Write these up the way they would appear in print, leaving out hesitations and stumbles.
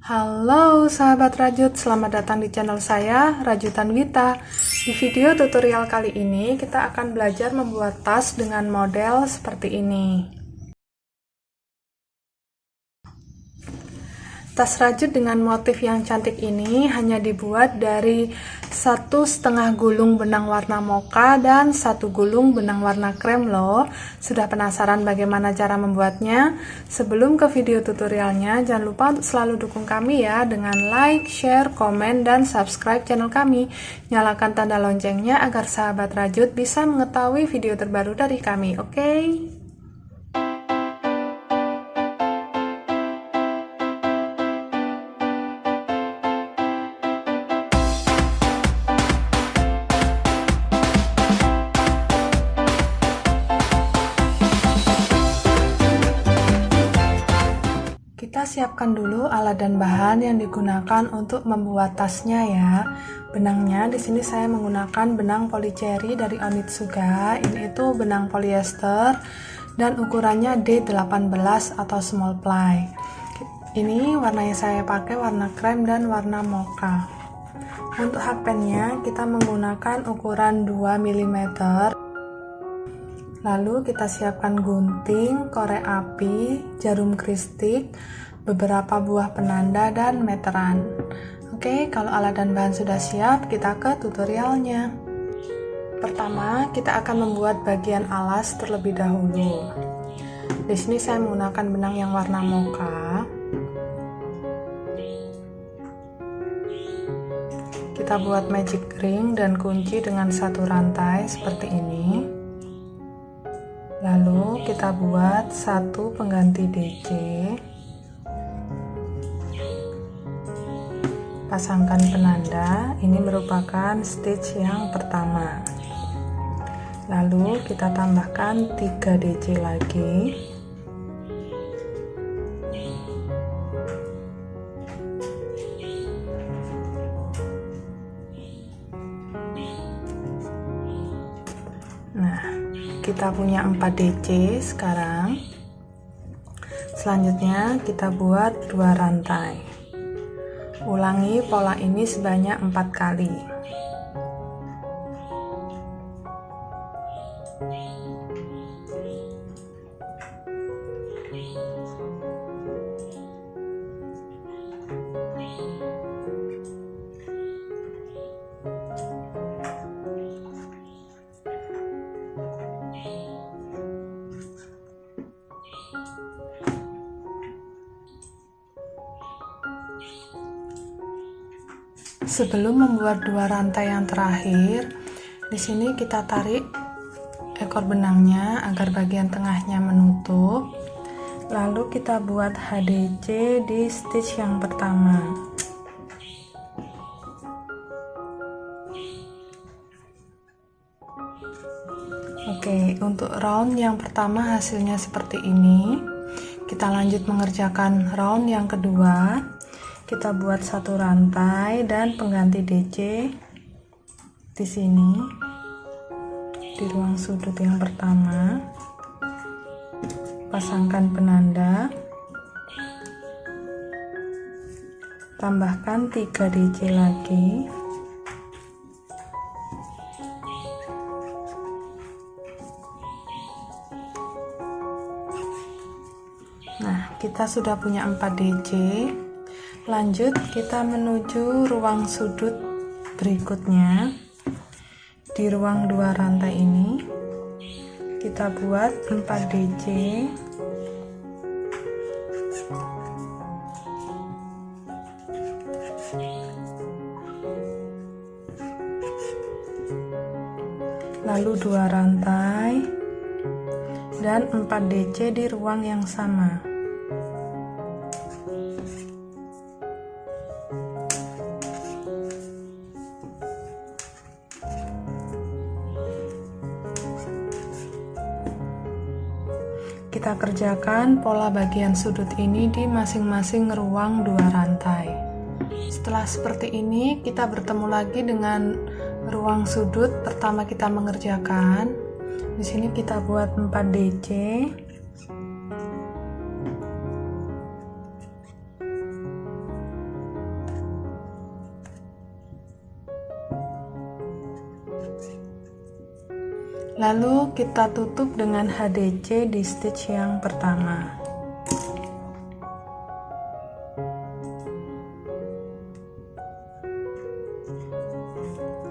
Halo sahabat rajut, selamat datang di channel saya, Rajutan Wita. Di video tutorial kali ini kita akan belajar membuat tas dengan model seperti ini. Tas rajut dengan motif yang cantik ini hanya dibuat dari 1,5 gulung benang warna mocha dan 1 gulung benang warna krem loh. Sudah penasaran bagaimana cara membuatnya? Sebelum ke video tutorialnya, jangan lupa untuk selalu dukung kami ya dengan like, share, komen, dan subscribe channel kami. Nyalakan tanda loncengnya agar sahabat rajut bisa mengetahui video terbaru dari kami, oke? Kita siapkan dulu alat dan bahan yang digunakan untuk membuat tasnya ya. Benangnya di sini saya menggunakan benang polycherry dari Onitsuga. Ini itu benang polyester dan ukurannya D18 atau small ply. Ini warna yang saya pakai warna krem dan warna mocha. Untuk hakpennya kita menggunakan ukuran 2 mm. Lalu kita siapkan gunting, korek api, jarum kristik, beberapa buah penanda, dan meteran. Oke, kalau alat dan bahan sudah siap, kita ke tutorialnya. Pertama, kita akan membuat bagian alas terlebih dahulu. Di sini saya menggunakan benang yang warna mocha. Kita buat magic ring dan kunci dengan satu rantai seperti ini. Lalu kita buat satu pengganti DC, pasangkan penanda. Ini merupakan stitch yang pertama. Lalu kita tambahkan 3 DC lagi. Nah, kita punya 4 DC sekarang. Selanjutnya kita buat 2 rantai. Ulangi pola ini sebanyak 4 kali. Sebelum membuat 2 rantai yang terakhir, di sini kita tarik ekor benangnya agar bagian tengahnya menutup. Lalu kita buat HDC di stitch yang pertama. Oke, untuk round yang pertama hasilnya seperti ini. Kita lanjut mengerjakan round yang kedua. Kita buat 1 rantai dan pengganti DC di sini di ruang sudut yang pertama. Pasangkan penanda, tambahkan 3 DC lagi. Nah, kita sudah punya 4 DC. Lanjut kita menuju ruang sudut berikutnya. Di ruang 2 rantai ini kita buat 4 DC. Lalu 2 rantai dan 4 DC di ruang yang sama. Kita kerjakan pola bagian sudut ini di masing-masing ruang 2 rantai. Setelah seperti ini, kita bertemu lagi dengan ruang sudut pertama kita mengerjakan. Di sini kita buat 4 DC. Lalu kita tutup dengan HDC di stitch yang pertama.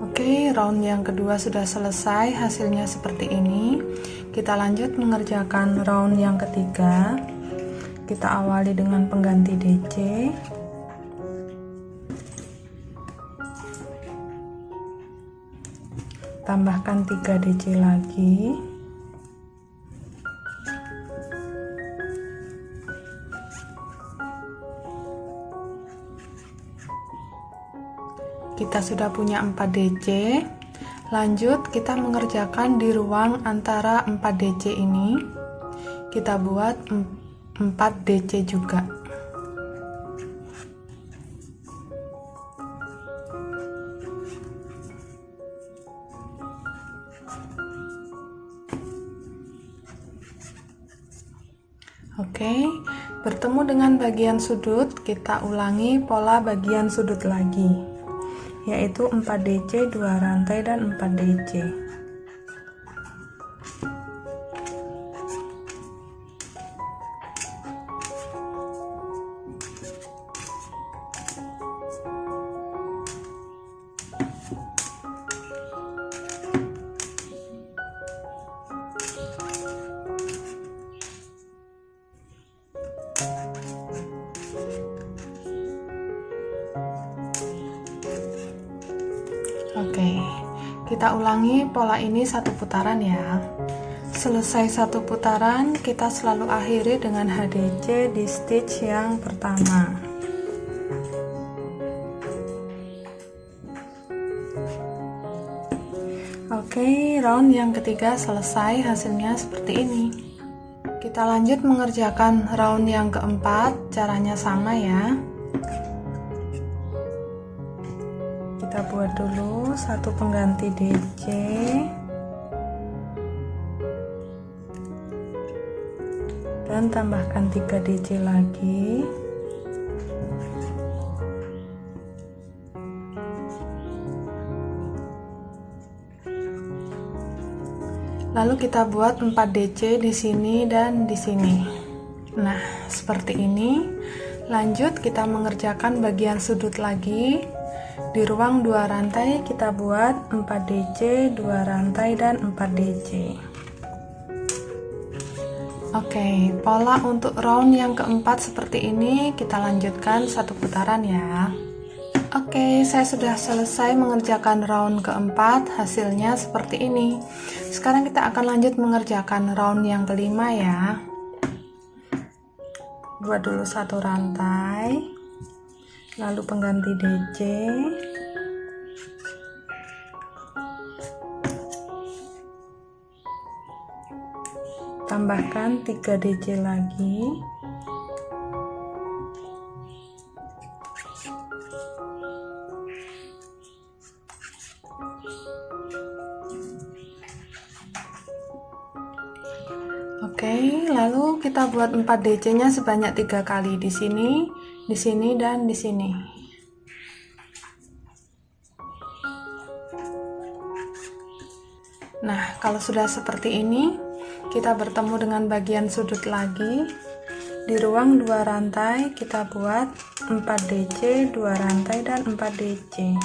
Oke, round yang kedua sudah selesai, hasilnya seperti ini. Kita lanjut mengerjakan round yang ketiga. Kita awali dengan pengganti DC. Tambahkan 3 DC lagi. Kita sudah punya 4 DC. Lanjut kita mengerjakan di ruang antara 4 DC ini. Kita buat 4 DC juga. Oke, bertemu dengan bagian sudut, kita ulangi pola bagian sudut lagi, yaitu 4 DC, 2 rantai, dan 4 DC. Oke, kita ulangi pola ini 1 putaran ya. Selesai 1 putaran, kita selalu akhiri dengan HDC di stitch yang pertama. Oke, round yang ketiga selesai, hasilnya seperti ini. Kita lanjut mengerjakan round yang keempat, caranya sama ya. Kita buat dulu 1 pengganti DC, dan tambahkan 3 DC lagi. Lalu kita buat 4 DC di sini dan di sini. Nah, seperti ini. Lanjut kita mengerjakan bagian sudut lagi. Di ruang 2 rantai kita buat 4 DC, 2 rantai, dan 4 DC. Oke, pola untuk round yang keempat seperti ini, kita lanjutkan 1 putaran ya. Oke, saya sudah selesai mengerjakan round keempat, hasilnya seperti ini. Sekarang kita akan lanjut mengerjakan round yang kelima ya. Buat dulu 1 rantai, lalu pengganti DC, tambahkan 3 DC lagi, oke, lalu kita buat 4 DC nya sebanyak 3 kali di sini, dan di sini. Nah, kalau sudah seperti ini, kita bertemu dengan bagian sudut lagi. Di ruang 2 rantai kita buat 4 DC, 2 rantai, dan 4 DC.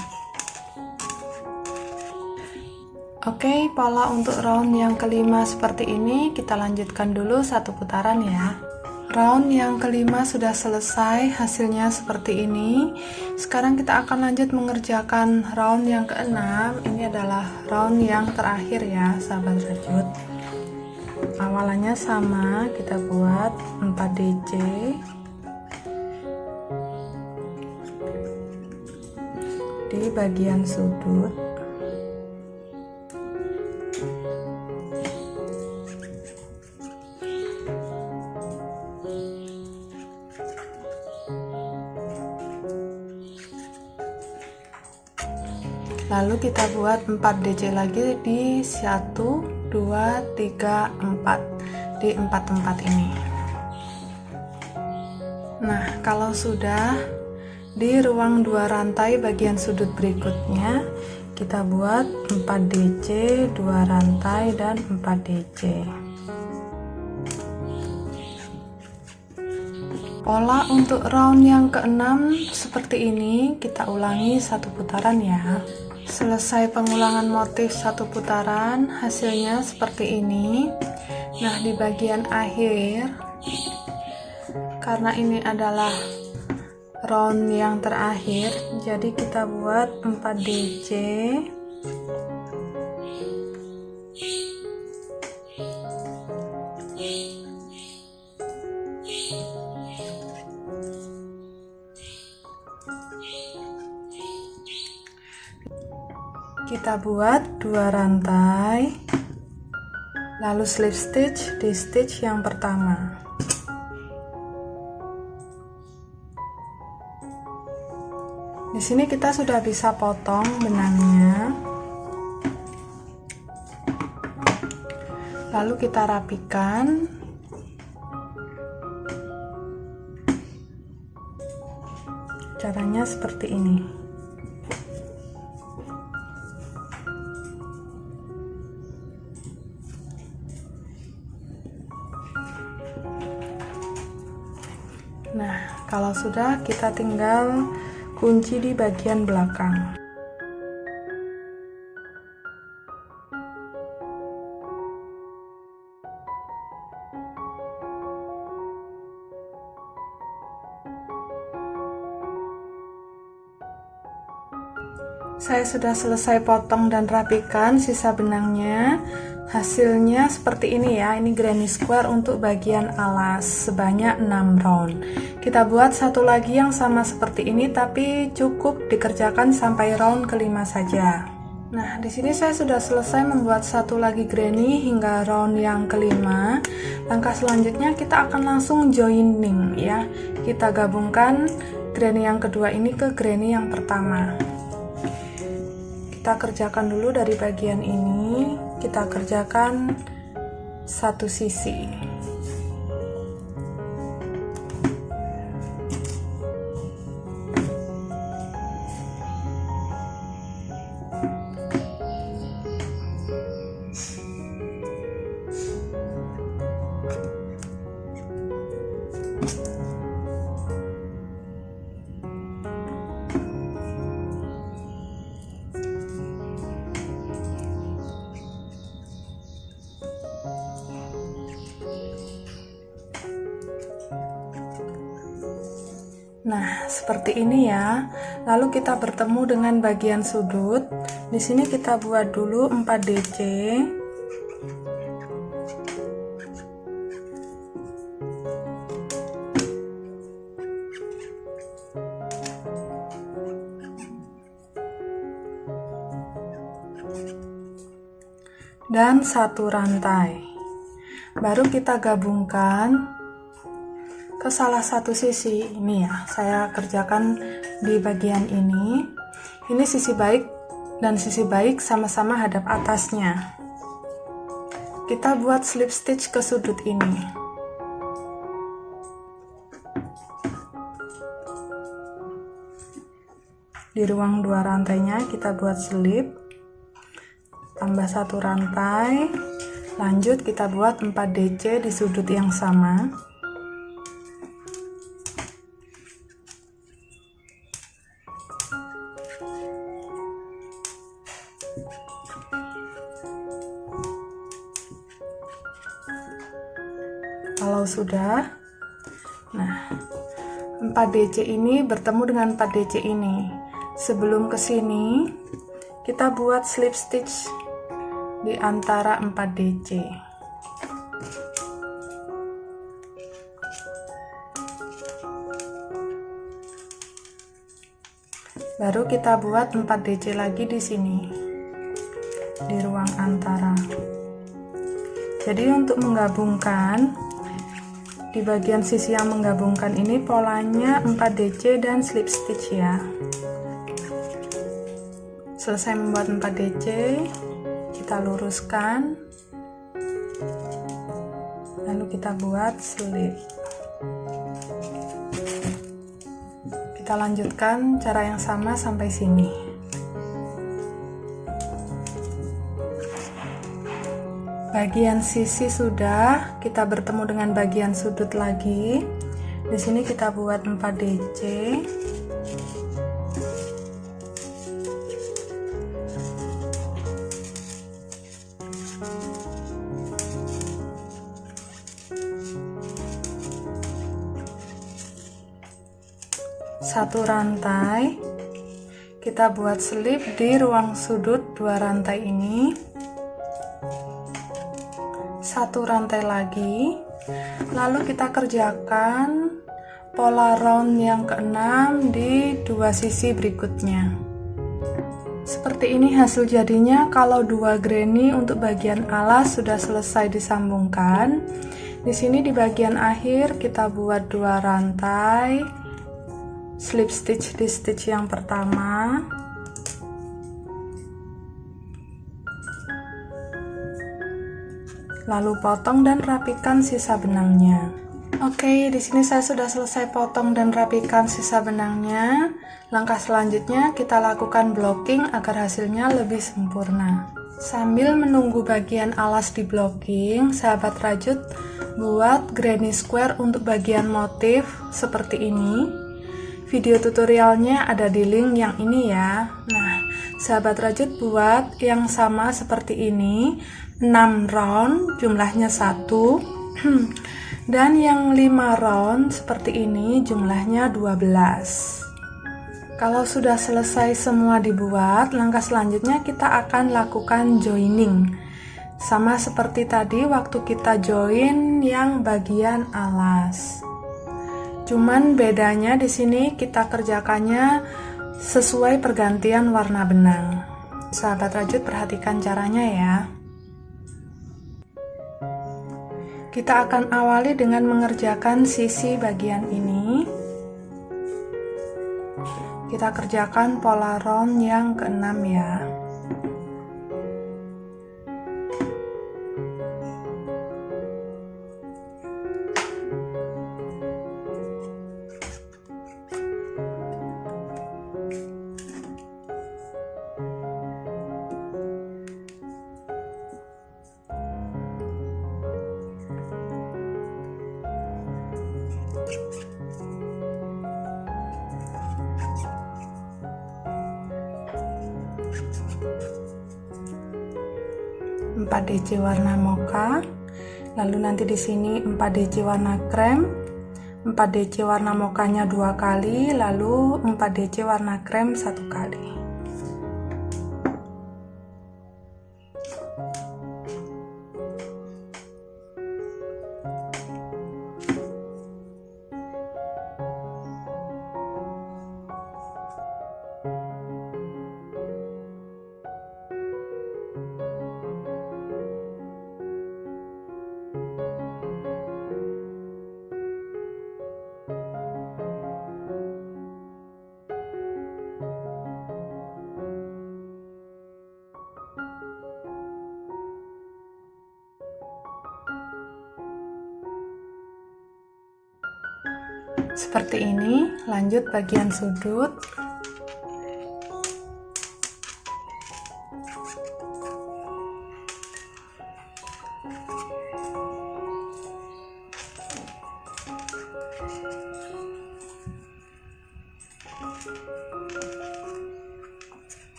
Oke, pola untuk round yang kelima seperti ini, kita lanjutkan dulu 1 putaran ya. Round yang kelima sudah selesai, hasilnya seperti ini. Sekarang kita akan lanjut mengerjakan round yang keenam. Ini adalah round yang terakhir ya, sahabat rajut. Awalannya sama, kita buat 4 DC, di bagian sudut. Lalu kita buat 4 DC lagi di 1, 2, 3, 4 di 4 tempat ini. Nah, kalau sudah di ruang 2 rantai bagian sudut berikutnya, kita buat 4 DC, 2 rantai dan 4 DC. Pola untuk round yang keenam seperti ini, kita ulangi 1 putaran ya. Selesai pengulangan motif 1 putaran, hasilnya seperti ini. Nah, di bagian akhir, karena ini adalah round yang terakhir, jadi kita buat 4 DC, kita buat 2 rantai, lalu slip stitch di stitch yang pertama. Di sini kita sudah bisa potong benangnya, lalu kita rapikan. Caranya seperti ini. Nah, kalau sudah, kita tinggal kunci di bagian belakang. Saya sudah selesai potong dan rapikan sisa benangnya. Hasilnya seperti ini ya. Ini granny square untuk bagian alas sebanyak 6 round. Kita buat satu lagi yang sama seperti ini, tapi cukup dikerjakan sampai round kelima saja. Nah, di sini saya sudah selesai membuat satu lagi granny hingga round yang kelima. Langkah selanjutnya kita akan langsung joining ya. Kita gabungkan granny yang kedua ini ke granny yang pertama. Kita kerjakan dulu dari bagian ini, kita kerjakan satu sisi. Nah, seperti ini ya. Lalu kita bertemu dengan bagian sudut. Di sini kita buat dulu 4 DC. Dan 1 rantai. Baru kita gabungkan ke salah satu sisi ini ya. Saya kerjakan di bagian ini. Ini sisi baik dan sisi baik sama-sama hadap atasnya. Kita buat slip stitch ke sudut ini. Di ruang 2 rantainya kita buat slip, tambah 1 rantai, lanjut kita buat 4 DC di sudut yang sama. Kalau sudah, nah 4 DC ini bertemu dengan 4 DC ini. Sebelum ke sini, kita buat slip stitch di antara 4 DC. Baru kita buat 4 DC lagi di sini, di ruang antara. Jadi untuk menggabungkan, di bagian sisi yang menggabungkan ini polanya 4 DC dan slip stitch ya. Selesai membuat 4 DC, kita luruskan, lalu kita buat slip. Kita lanjutkan cara yang sama sampai sini. Bagian sisi sudah, kita bertemu dengan bagian sudut lagi. Di sini kita buat 4 DC. Satu rantai. Kita buat selip di ruang sudut 2 rantai ini. Satu rantai lagi, lalu kita kerjakan pola round yang ke-6 di 2 sisi berikutnya. Seperti ini hasil jadinya kalau 2 granny untuk bagian alas sudah selesai disambungkan. Di sini di bagian akhir kita buat 2 rantai, slip stitch di stitch yang pertama. Lalu potong dan rapikan sisa benangnya. Oke, di sini saya sudah selesai potong dan rapikan sisa benangnya. Langkah selanjutnya kita lakukan blocking agar hasilnya lebih sempurna. Sambil menunggu bagian alas di blocking, sahabat rajut buat granny square untuk bagian motif seperti ini. Video tutorialnya ada di link yang ini ya. Nah, sahabat rajut buat yang sama seperti ini, 6 round, jumlahnya 1. Dan yang 5 round seperti ini, jumlahnya 12. Kalau sudah selesai semua dibuat, langkah selanjutnya kita akan lakukan joining. Sama seperti tadi waktu kita join yang bagian alas. Cuman bedanya di sini kita kerjakannya sesuai pergantian warna benang. Sahabat rajut perhatikan caranya ya. Kita akan awali dengan mengerjakan sisi bagian ini. Kita kerjakan pola round yang ke-6 ya. Empat DC warna mocha, lalu nanti di sini 4 DC warna krem, 4 DC warna mochanya 2 kali, lalu 4 DC warna krem 1 kali. Seperti ini, lanjut bagian sudut.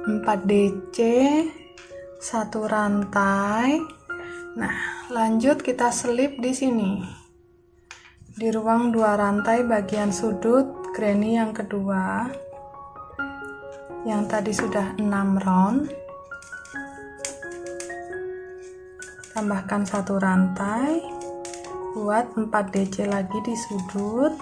Empat DC, 1 rantai. Nah, lanjut kita selip di sini. Di ruang 2 rantai bagian sudut granny yang kedua. Yang tadi sudah 6 round. Tambahkan 1 rantai. Buat 4 DC lagi di sudut.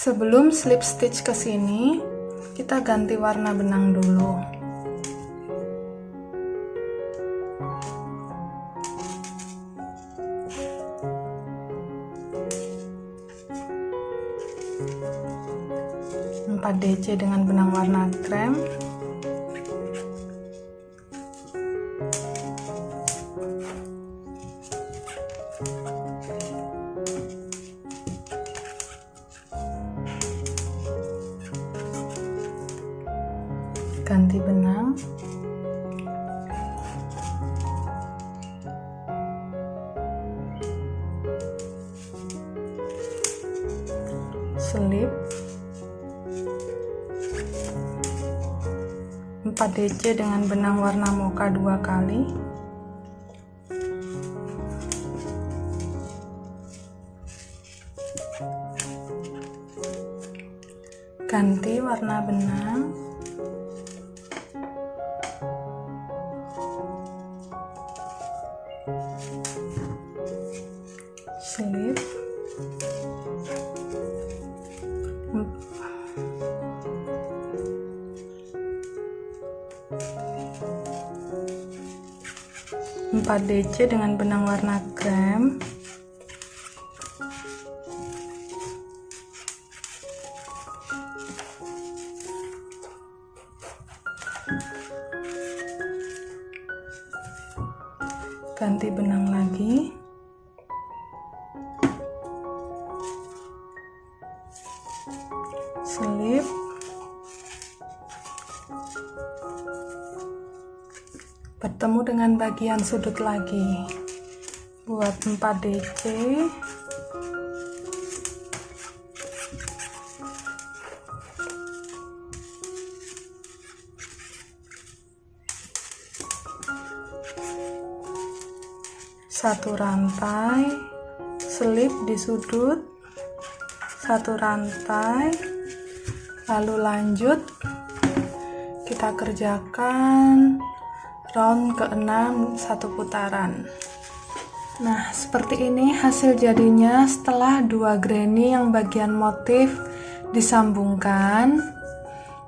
Sebelum slip stitch ke sini, kita ganti warna benang dulu. Empat DC dengan benang warna krem. ganti benang, selip 4 DC dengan benang warna mocha 2 kali, ganti warna benang, selip, empat DC dengan benang warna krem, ganti benang lagi, selip, bertemu dengan bagian sudut lagi, buat 4 DC, satu rantai, selip di sudut, satu rantai, lalu lanjut kita kerjakan round ke-6 satu putaran. Nah, seperti ini hasil jadinya setelah 2 granny yang bagian motif disambungkan.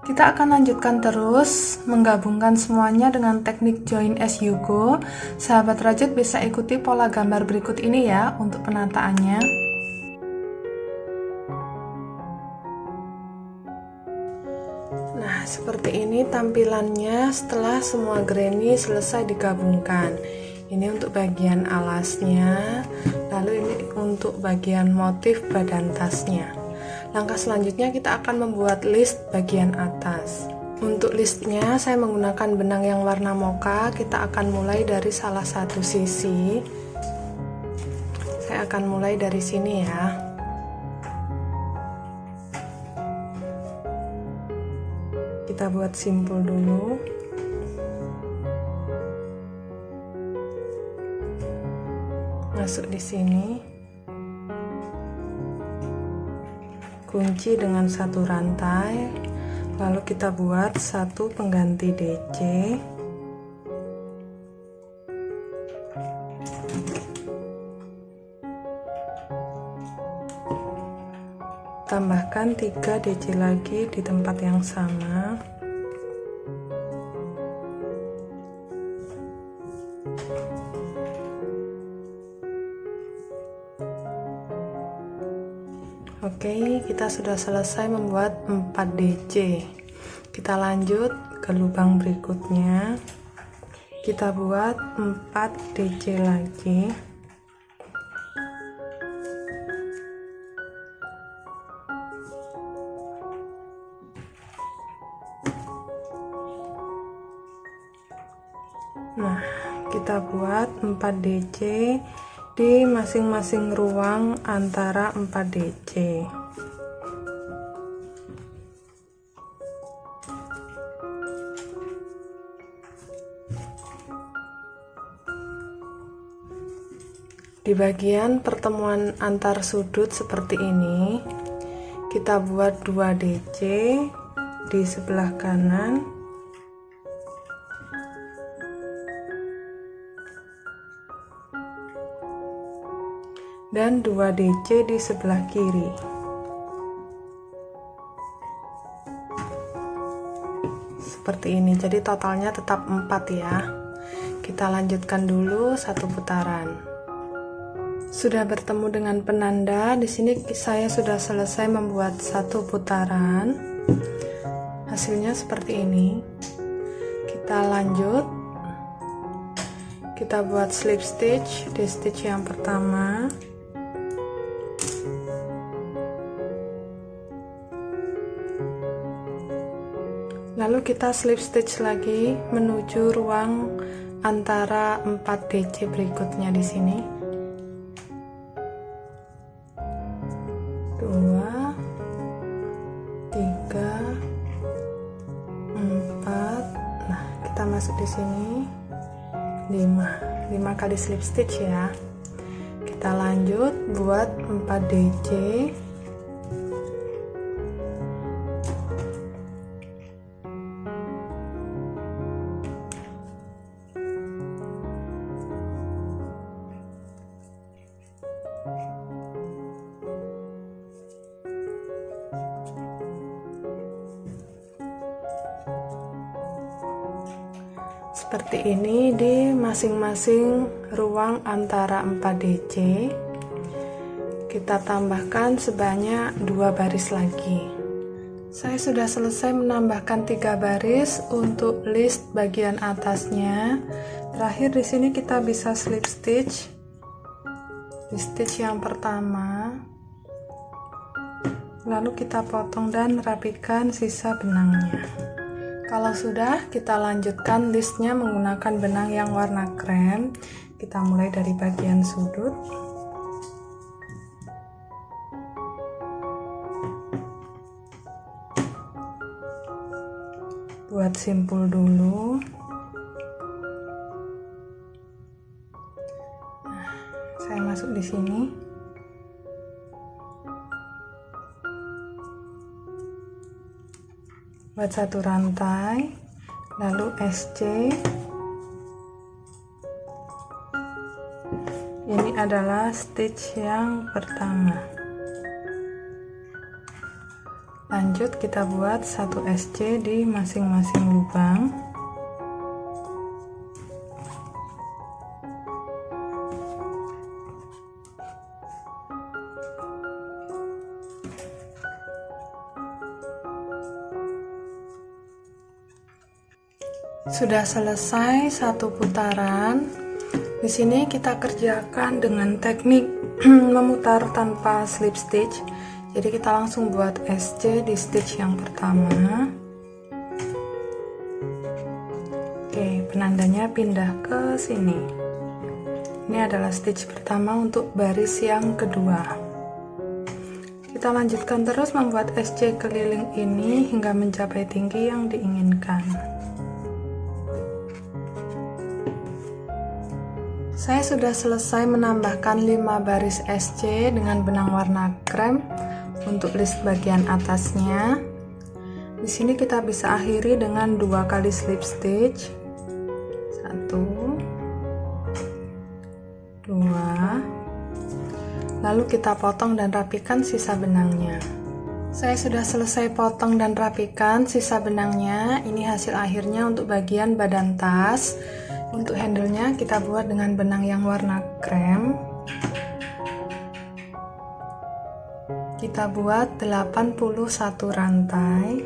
Kita akan lanjutkan terus menggabungkan semuanya dengan teknik join as you go. Sahabat rajut bisa ikuti pola gambar berikut ini ya untuk penataannya. Nah, seperti ini tampilannya setelah semua granny selesai digabungkan. Ini untuk bagian alasnya, lalu ini untuk bagian motif badan tasnya. Langkah selanjutnya kita akan membuat list bagian atas. Untuk listnya saya menggunakan benang yang warna mocha. Kita akan mulai dari salah satu sisi. Saya akan mulai dari sini ya. Kita buat simpul dulu. Masuk di sini. Kunci dengan satu rantai, lalu kita buat satu pengganti DC, tambahkan 3 DC lagi di tempat yang sama, Oke, kita sudah selesai membuat 4 DC. Kita lanjut ke lubang berikutnya. Kita buat 4 DC lagi. Nah, kita buat 4 DC di masing-masing ruang antara 4 DC. Di bagian pertemuan antar sudut seperti ini, kita buat 2 DC di sebelah kanan. Dan 2 DC di sebelah kiri. Seperti ini, jadi totalnya tetap 4 ya. Kita lanjutkan dulu satu putaran. Sudah bertemu dengan penanda, di sini saya sudah selesai membuat satu putaran. Hasilnya seperti ini. Kita lanjut. Kita buat slip stitch di stitch yang pertama. Lalu kita slip stitch lagi menuju ruang antara 4 DC berikutnya di sini. 2 3 4. Nah, kita masuk di sini 5 kali slip stitch ya. Kita lanjut buat 4 DC. Seperti ini di masing-masing ruang antara 4 DC. Kita tambahkan sebanyak 2 baris lagi. Saya sudah selesai menambahkan 3 baris untuk list bagian atasnya. Terakhir di sini kita bisa slip stitch di stitch yang pertama. Lalu kita potong dan rapikan sisa benangnya. Kalau sudah, kita lanjutkan listnya menggunakan benang yang warna krem. Kita mulai dari bagian sudut. Buat simpul dulu. Nah, saya masuk di sini. Buat 1 rantai, lalu SC. Ini adalah stitch yang pertama. Lanjut kita buat 1 SC di masing-masing lubang. Sudah selesai 1 putaran. Di sini kita kerjakan dengan teknik memutar tanpa slip stitch. Jadi kita langsung buat SC di stitch yang pertama. Oke, penandanya pindah ke sini. Ini adalah stitch pertama untuk baris yang kedua. Kita lanjutkan terus membuat SC keliling ini hingga mencapai tinggi yang diinginkan. Saya sudah selesai menambahkan 5 baris SC dengan benang warna krem untuk list bagian atasnya. Di sini kita bisa akhiri dengan 2 kali slip stitch. 1 2. Lalu kita potong dan rapikan sisa benangnya. Saya sudah selesai potong dan rapikan sisa benangnya. Ini hasil akhirnya untuk bagian badan tas. Untuk handle-nya kita buat dengan benang yang warna krem. Kita buat 81 rantai.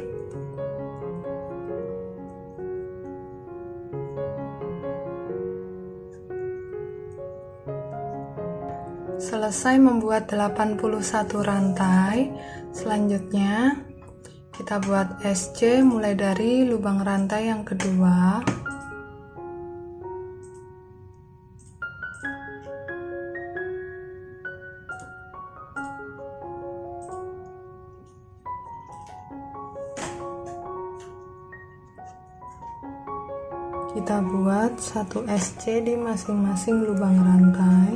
Selesai membuat 81 rantai, selanjutnya kita buat SC mulai dari lubang rantai yang kedua. Kita buat 1 SC di masing-masing lubang rantai.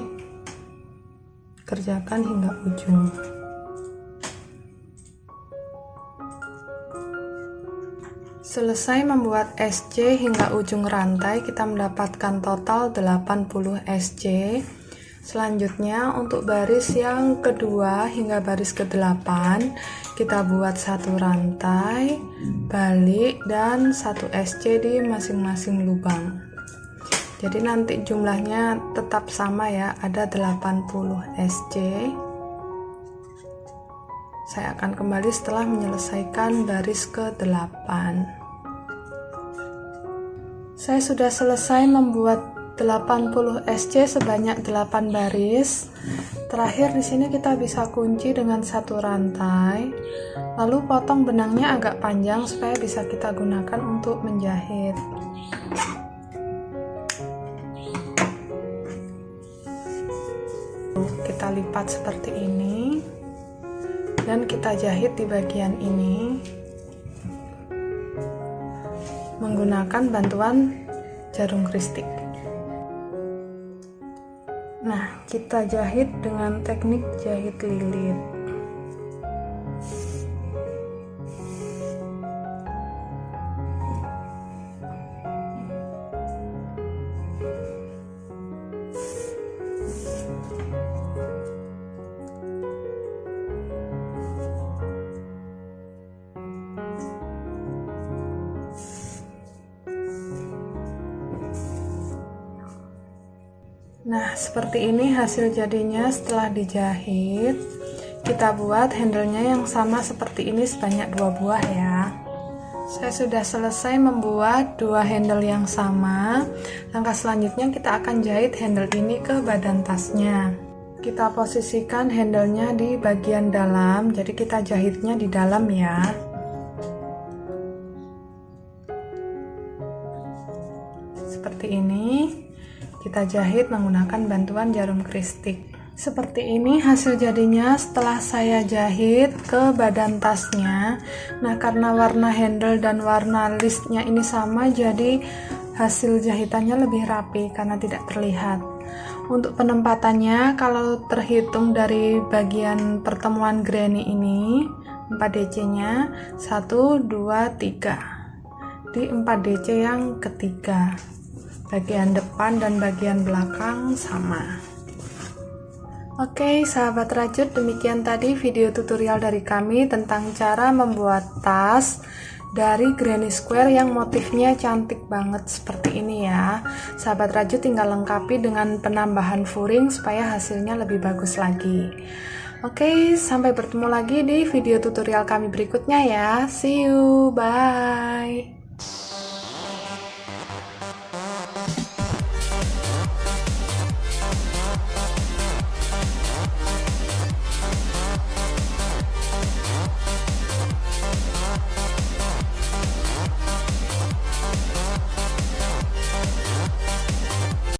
Kerjakan hingga ujung. Selesai membuat SC hingga ujung rantai, kita mendapatkan total 80 SC. Selanjutnya untuk baris yang kedua hingga baris ke-8 kita buat 1 rantai, balik, dan 1 SC di masing-masing lubang. Jadi nanti jumlahnya tetap sama ya, ada 80 SC. Saya akan kembali setelah menyelesaikan baris ke-8. Saya sudah selesai membuat 80 SC sebanyak 8 baris. Terakhir di sini kita bisa kunci dengan satu rantai, lalu potong benangnya agak panjang supaya bisa kita gunakan untuk menjahit. Kita lipat seperti ini dan kita jahit di bagian ini menggunakan bantuan jarum kristik. Nah, kita jahit dengan teknik jahit lilit. Nah, seperti ini hasil jadinya setelah dijahit. Kita buat handle-nya yang sama seperti ini sebanyak 2 buah ya. Saya sudah selesai membuat 2 handle yang sama. Langkah selanjutnya kita akan jahit handle ini ke badan tasnya. Kita posisikan handle-nya di bagian dalam, jadi kita jahitnya di dalam ya. Seperti ini. Kita jahit menggunakan bantuan jarum kristik. Seperti ini hasil jadinya setelah saya jahit ke badan tasnya. Nah, karena warna handle dan warna listnya ini sama, jadi hasil jahitannya lebih rapi karena tidak terlihat. Untuk penempatannya, kalau terhitung dari bagian pertemuan granny ini, 4 DC nya 1, 2, 3 di 4 DC yang ketiga. Bagian depan dan bagian belakang sama. Oke, sahabat rajut, demikian tadi video tutorial dari kami tentang cara membuat tas dari granny square yang motifnya cantik banget seperti ini ya. Sahabat rajut tinggal lengkapi dengan penambahan furing supaya hasilnya lebih bagus lagi. Oke, sampai bertemu lagi di video tutorial kami berikutnya ya. See you, bye.